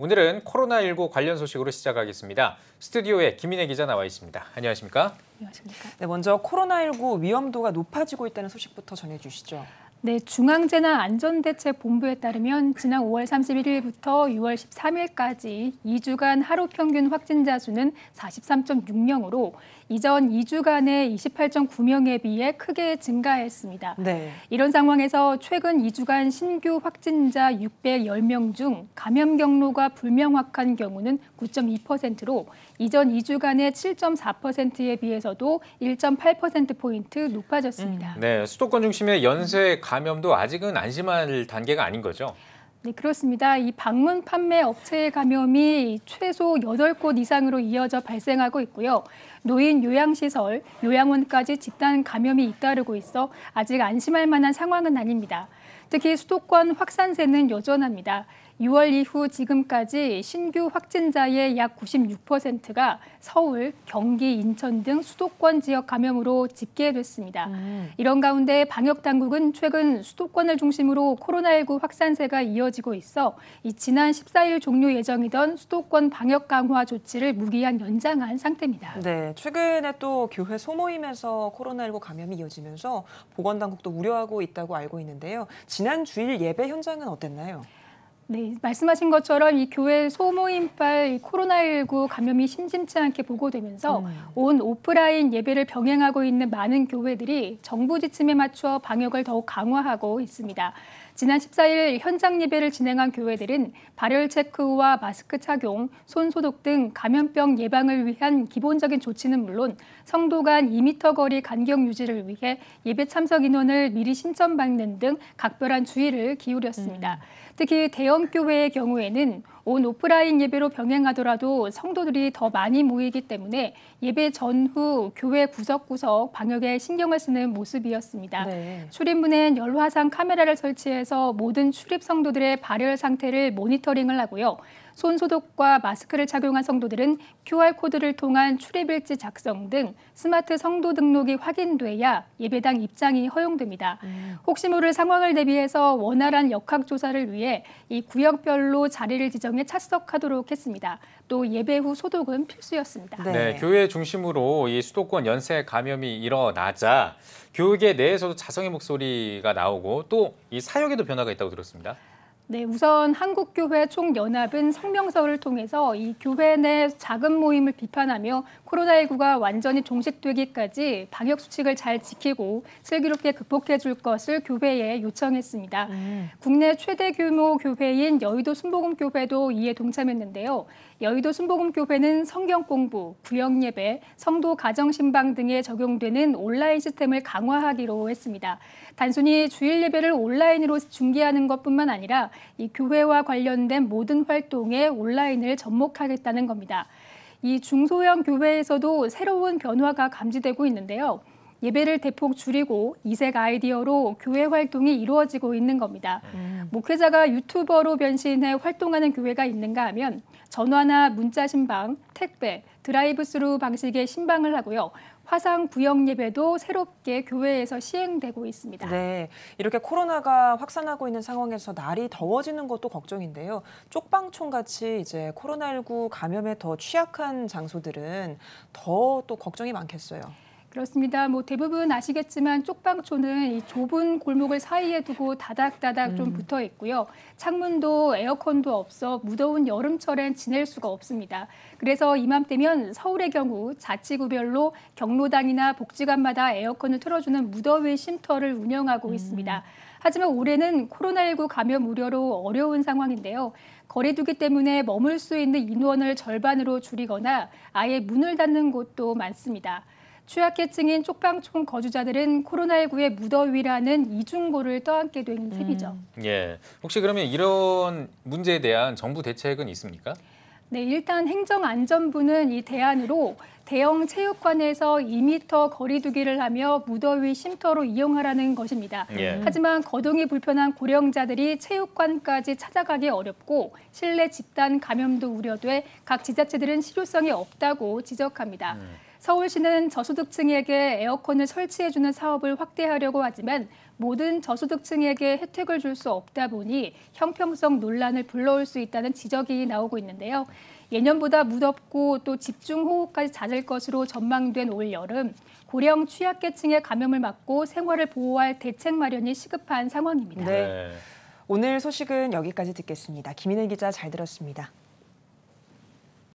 오늘은 코로나19 관련 소식으로 시작하겠습니다. 스튜디오에 김인혜 기자 나와 있습니다. 안녕하십니까? 안녕하십니까? 네, 먼저 코로나19 위험도가 높아지고 있다는 소식부터 전해주시죠. 네, 중앙재난안전대책본부에 따르면 지난 5월 31일부터 6월 13일까지 2주간 하루 평균 확진자 수는 43.6명으로 이전 2주간의 28.9명에 비해 크게 증가했습니다. 네. 이런 상황에서 최근 2주간 신규 확진자 610명 중 감염 경로가 불명확한 경우는 9.2%로 이전 2주간의 7.4%에 비해서도 1.8%포인트 높아졌습니다. 네, 수도권 중심의 연쇄 감염도 아직은 안심할 단계가 아닌 거죠? 네, 그렇습니다. 이 방문 판매 업체의 감염이 최소 8곳 이상으로 이어져 발생하고 있고요. 노인 요양시설, 요양원까지 집단 감염이 잇따르고 있어 아직 안심할 만한 상황은 아닙니다. 특히 수도권 확산세는 여전합니다. 6월 이후 지금까지 신규 확진자의 약 96%가 서울, 경기, 인천 등 수도권 지역 감염으로 집계됐습니다. 이런 가운데 방역당국은 최근 수도권을 중심으로 코로나19 확산세가 이어지고 있어 지난 14일 종료 예정이던 수도권 방역 강화 조치를 무기한 연장한 상태입니다. 네, 최근에 또 교회 소모임에서 코로나19 감염이 이어지면서 보건당국도 우려하고 있다고 알고 있는데요. 지난 주일 예배 현장은 어땠나요? 네, 말씀하신 것처럼 이 교회 소모임발 코로나19 감염이 심심치 않게 보고되면서 온 오프라인 예배를 병행하고 있는 많은 교회들이 정부 지침에 맞춰 방역을 더욱 강화하고 있습니다. 지난 14일 현장 예배를 진행한 교회들은 발열 체크와 마스크 착용, 손 소독 등 감염병 예방을 위한 기본적인 조치는 물론 성도 간 2m 거리 간격 유지를 위해 예배 참석 인원을 미리 신청받는 등 각별한 주의를 기울였습니다. 특히 대형 교회의 경우에는 온 오프라인 예배로 병행하더라도 성도들이 더 많이 모이기 때문에 예배 전후 교회 구석구석 방역에 신경을 쓰는 모습이었습니다. 네. 출입문엔 열화상 카메라를 설치해서 모든 출입 성도들의 발열 상태를 모니터링을 하고요. 손 소독과 마스크를 착용한 성도들은 QR코드를 통한 출입일지 작성 등 스마트 성도 등록이 확인돼야 예배당 입장이 허용됩니다. 혹시 모를 상황을 대비해서 원활한 역학조사를 위해 이 구역별로 자리를 지정해 착석하도록 했습니다. 또 예배 후 소독은 필수였습니다. 네, 교회 중심으로 이 수도권 연쇄 감염이 일어나자 교육계 내에서도 자성의 목소리가 나오고 또 이 사역에도 변화가 있다고 들었습니다. 네, 우선 한국교회 총연합은 성명서를 통해서 이 교회 내 작은 모임을 비판하며 코로나19가 완전히 종식되기까지 방역 수칙을 잘 지키고 슬기롭게 극복해 줄 것을 교회에 요청했습니다. 국내 최대 규모 교회인 여의도 순복음교회도 이에 동참했는데요. 여의도 순복음교회는 성경 공부, 구역 예배, 성도 가정 신방 등에 적용되는 온라인 시스템을 강화하기로 했습니다. 단순히 주일 예배를 온라인으로 중계하는 것뿐만 아니라 이 교회와 관련된 모든 활동에 온라인을 접목하겠다는 겁니다. 이 중소형 교회에서도 새로운 변화가 감지되고 있는데요. 예배를 대폭 줄이고 이색 아이디어로 교회 활동이 이루어지고 있는 겁니다. 목회자가 유튜버로 변신해 활동하는 교회가 있는가 하면 전화나 문자 신방, 택배, 드라이브스루 방식의 신방을 하고요. 화상 구역 예배도 새롭게 교회에서 시행되고 있습니다. 네, 이렇게 코로나가 확산하고 있는 상황에서 날이 더워지는 것도 걱정인데요. 쪽방촌 같이 이제 코로나19 감염에 더 취약한 장소들은 더 또 걱정이 많겠어요. 그렇습니다. 대부분 아시겠지만 쪽방촌은 이 좁은 골목을 사이에 두고 다닥다닥 좀 붙어 있고요. 창문도 에어컨도 없어 무더운 여름철엔 지낼 수가 없습니다. 그래서 이맘때면 서울의 경우 자치구별로 경로당이나 복지관마다 에어컨을 틀어주는 무더위 쉼터를 운영하고 있습니다. 하지만 올해는 코로나19 감염 우려로 어려운 상황인데요. 거리 두기 때문에 머물 수 있는 인원을 절반으로 줄이거나 아예 문을 닫는 곳도 많습니다. 취약계층인 쪽방촌 거주자들은 코로나19의 무더위라는 이중고를 떠안게 된 셈이죠. 예, 혹시 그러면 이런 문제에 대한 정부 대책은 있습니까? 네, 일단 행정안전부는 이 대안으로 대형 체육관에서 2m 거리 두기를 하며 무더위 쉼터로 이용하라는 것입니다. 하지만 거동이 불편한 고령자들이 체육관까지 찾아가기 어렵고 실내 집단 감염도 우려돼 각 지자체들은 실효성이 없다고 지적합니다. 서울시는 저소득층에게 에어컨을 설치해주는 사업을 확대하려고 하지만 모든 저소득층에게 혜택을 줄 수 없다 보니 형평성 논란을 불러올 수 있다는 지적이 나오고 있는데요. 예년보다 무덥고 또 집중호우까지 잦을 것으로 전망된 올 여름, 고령 취약계층의 감염을 막고 생활을 보호할 대책 마련이 시급한 상황입니다. 네. 오늘 소식은 여기까지 듣겠습니다. 김인혜 기자 잘 들었습니다.